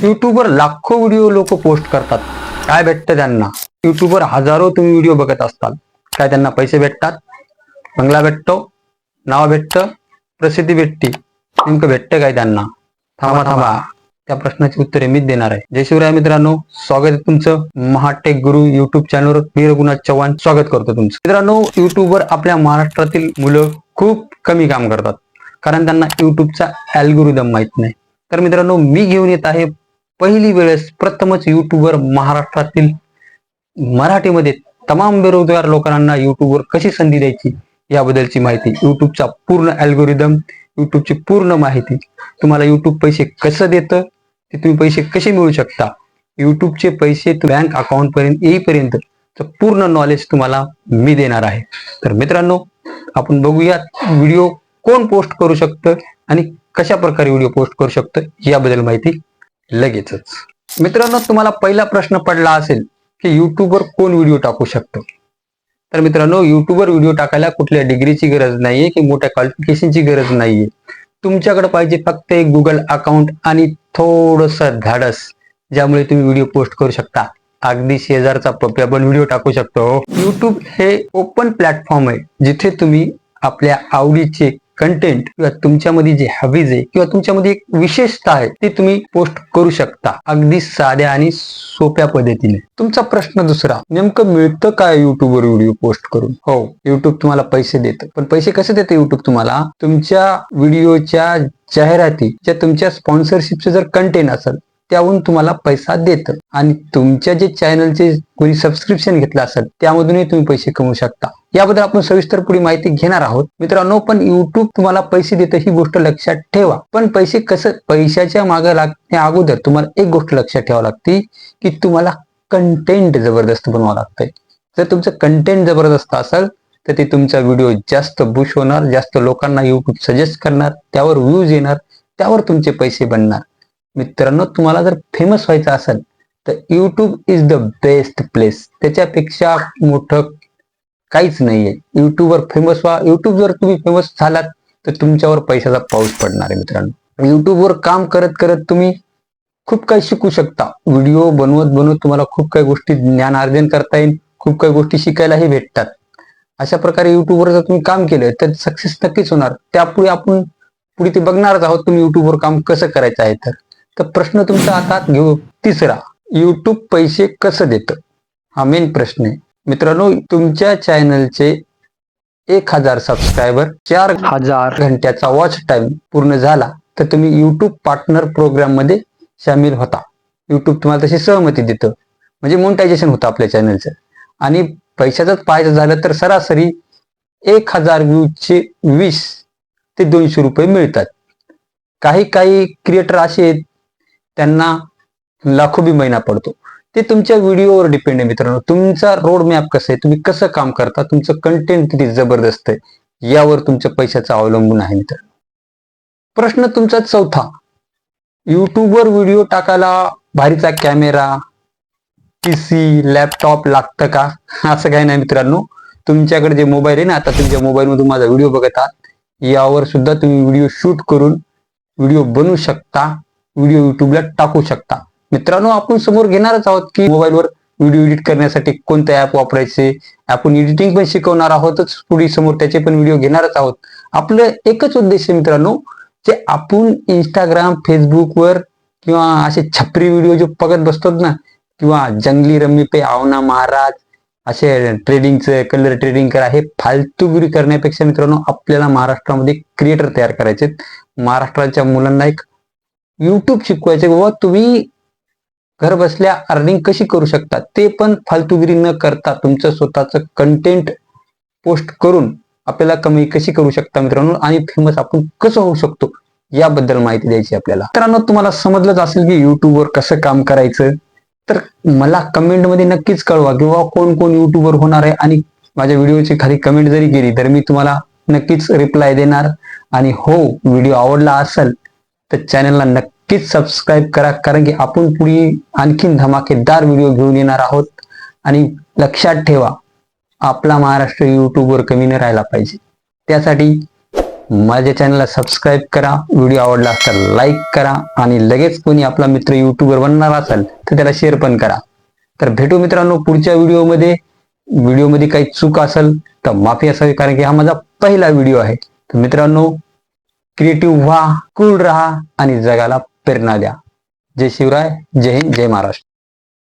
युट्यूबवर लाखो व्हिडिओ लोक पोस्ट करतात. काय भेटतं त्यांना? युट्यूबवर हजारो तुम्ही व्हिडिओ बघत असताल. काय त्यांना पैसे भेटतात? बंगला भेटतो, नाव भेटतं, प्रसिद्धी भेटते. नेमकं भेटतं काय त्यांना? थांबा थांबा, त्या प्रश्नाची उत्तरे मीच देणार आहे. जय शिवराय मित्रांनो, स्वागत आहे तुमचं महाटेक गुरु युट्यूब चॅनलवर. मी रघुनाथ चव्हाण स्वागत करतो तुमचं. मित्रांनो, युट्यूबवर आपल्या महाराष्ट्रातील मुलं खूप कमी काम करतात, कारण त्यांना युट्यूबचा अल्गोरिदम माहित नाही. तर मित्रांनो, मी घेऊन येत आहे पहिली वेळेस प्रथमच युट्यूबवर महाराष्ट्रातील मराठीमध्ये तमाम बेरोजगार लोकांना युट्यूबवर कशी संधी द्यायची याबद्दलची माहिती. युट्यूबचा पूर्ण अल्गोरिदम, युट्यूबची पूर्ण माहिती, तुम्हाला युट्यूब पैसे कसं देतं, ते तुम्ही पैसे कसे मिळू शकता, युट्यूबचे पैसे बँक अकाउंट पर्यंत येईपर्यंत पूर्ण नॉलेज तुम्हाला मी देणार आहे. तर मित्रांनो, आपण बघूयात व्हिडिओ कोण पोस्ट करू शकतं आणि कशा प्रकारे व्हिडिओ पोस्ट करू शकतं याबद्दल माहिती लगेचच. मित्रांनो, तुम्हाला पहिला प्रश्न पडला असेल की युट्यूबवर कोण व्हिडिओ टाकू शकतो. तर मित्रांनो, युट्यूबवर व्हिडिओ टाकायला कुठल्या डिग्रीची गरज नाहीये की मोठ्या क्वालिफिकेशनची गरज नाहीये. तुमच्याकडे पाहिजे फक्त एक गुगल अकाउंट आणि थोडंसं धाडस, ज्यामुळे तुम्ही व्हिडिओ पोस्ट करू शकता. अगदी शेजारचा पप्या पण व्हिडिओ टाकू शकतो. युट्यूब हे ओपन प्लॅटफॉर्म आहे, जिथे तुम्ही आपल्या आवडीचे कंटेंट किंवा तुमच्यामध्ये जे हवीज आहे किंवा तुमच्यामध्ये एक विशेषता आहे ते तुम्ही पोस्ट करू शकता, अगदी साध्या आणि सोप्या पद्धतीने. तुमचा प्रश्न दुसरा, नेमकं मिळतं काय युट्यूबवर व्हिडिओ पोस्ट करून? हो, युट्यूब तुम्हाला पैसे देतं. पण पैसे कसे देतं युट्यूब तुम्हाला? तुमच्या व्हिडिओच्या जाहिराती, ज्या तुमच्या स्पॉन्सरशिपचे जर कंटेंट असेल त्याहून तुम्हाला पैसा देतं, आणि तुमच्या जे चॅनलचे कोणी सबस्क्रिप्शन घेतलं असेल त्यामधूनही तुम्ही पैसे कमवू शकता. याबद्दल आपण सविस्तर पुढे माहिती घेणार आहोत मित्रांनो. पण युट्यूब तुम्हाला पैसे देतं ही गोष्ट लक्षात ठेवा. पण पैसे कसं, पैशाच्या मागे लागण्या अगोदर तुम्हाला एक गोष्ट लक्षात ठेवावी लागते की तुम्हाला कंटेंट जबरदस्त बनवावं लागतंय. जर तुमचं कंटेंट जबरदस्त असेल तर ते तुमचा व्हिडिओ जास्त बुश होणार, जास्त लोकांना युट्यूब सजेस्ट करणार, त्यावर व्ह्यूज येणार, त्यावर तुमचे पैसे बनणार. मित्रांनो, तुम्हाला जर फेमस व्हायचं असेल तर YouTube is the best place. त्याच्यापेक्षा मोठं काहीच नाहीये. युट्यूबवर फेमस व्हा. युट्यूब जर तुम्ही फेमस झालात तर तुमच्यावर पैशाचा पाऊस पडणार आहे. मित्रांनो, युट्यूबवर काम करत करत तुम्ही खूप काही शिकू शकता. व्हिडिओ बनवत बनवत तुम्हाला खूप काही गोष्टी ज्ञानार्जन करता येईल, खूप काही गोष्टी शिकायलाही भेटतात. अशा प्रकारे युट्यूबवर जर तुम्ही काम केलं तर सक्सेस नक्कीच होणार. त्यापुढे आपण पुढे ते बघणारच आहोत तुम्ही युट्यूबवर काम कसं करायचं आहे. तर प्रश्न तुमचा हातात घेऊ. तिसरा, युट्यूब पैसे कसं देतं, हा मेन प्रश्न आहे. मित्रांनो, तुमच्या चॅनलचे 1000 सबस्क्रायबर, 4000 घंट्याचा वॉच टाइम पूर्ण झाला तर तुम्ही युट्यूब पार्टनर प्रोग्राम मध्ये सामील होता. युट्यूब तुम्हाला तशी सहमती देतं, म्हणजे मोनेटायझेशन होतं आपल्या चॅनलचं. आणि पैशाचंच पाहायचं झालं तर सरासरी 1000 व्ह्यूजचे 20 ते 200 रुपये मिळतात. काही काही क्रिएटर असे आहेत त्यांना लाखो बी महिना पडतो. ते तुमच्या व्हिडिओवर डिपेंड आहे मित्रांनो. तुमचा रोड मॅप कसं आहे, तुम्ही कसं काम करता, तुमचं कंटेंट किती जबरदस्त आहे, यावर तुमच्या पैशाचं अवलंबून आहे मित्रांनो. प्रश्न तुमचा चौथा, युट्यूबवर व्हिडिओ टाकायला भारीचा कॅमेरा, पीसी, लॅपटॉप लागतं का? असं काही नाही मित्रांनो. तुमच्याकडे जे मोबाईल आहे ना, आता तुमच्या मोबाईलमधून माझा व्हिडिओ बघत आहात, यावर सुद्धा तुम्ही व्हिडिओ शूट करून व्हिडिओ बनवू शकता, व्हिडिओ युट्यूबला टाकू शकता. मित्रांनो, आपण समोर घेणारच आहोत की मोबाईलवर व्हिडिओ एडिट करण्यासाठी कोणतं ऍप वापरायचे. आपण एडिटिंग पण शिकवणार आहोतच पुढे समोर, त्याचे पण व्हिडिओ घेणारच आहोत. आपलं एकच उद्देश आहे मित्रांनो, जे आपण इंस्टाग्राम, फेसबुकवर किंवा असे छपरी व्हिडिओ जो बघत बसतो ना, किंवा जंगली रम्मी पे आवना महाराज, असे ट्रेडिंगचं, कलर ट्रेडिंग करा, हे फालतूगिरी करण्यापेक्षा मित्रांनो आपल्याला महाराष्ट्रामध्ये क्रिएटर तयार करायचे. महाराष्ट्राच्या मुलांना एक युट्यूब शिकवायचे, बाबा तुम्ही घर बसल्या अर्निंग कशी करू शकता, ते पण फालतूगिरी न करता तुमचं स्वतःचं कंटेंट पोस्ट करून आपल्याला कमाई कशी करू शकता मित्रांनो, आणि फेमस आपण कसं होऊ शकतो याबद्दल माहिती द्यायची आपल्याला. मित्रांनो, तुम्हाला समजलंच असेल की युट्यूबवर कसं काम करायचं. तर मला कमेंटमध्ये नक्कीच कळवा किंवा कोण कोण युट्यूबवर होणार आहे, आणि माझ्या व्हिडिओची खाली कमेंट जरी केली तर मी तुम्हाला नक्कीच रिप्लाय देणार. आणि हो, व्हिडिओ आवडला असेल तर चॅनलला नक्कीच सबस्क्राईब करा, कारण की आपण पुढे आणखीन धमाकेदार व्हिडिओ घेऊन येणार आहोत. आणि लक्षात ठेवा, आपला महाराष्ट्र युट्यूबवर कमी न राहायला पाहिजे. त्यासाठी माझ्या चॅनलला सबस्क्राईब करा, व्हिडिओ आवडला तर लाईक करा आणि लगेच कोणी आपला मित्र युट्यूबर बनणार असेल तर त्याला शेअर पण करा. तर भेटू मित्रांनो पुढच्या व्हिडिओमध्ये काही चूक असेल तर माफी असावी, कारण की हा माझा पहिला व्हिडिओ आहे. तर मित्रांनो, क्रिएटिव्ह व्हा, कूल राहा आणि जगाला प्रेरणा द्या. जय शिवराय, जय हिंद, जय महाराष्ट्र.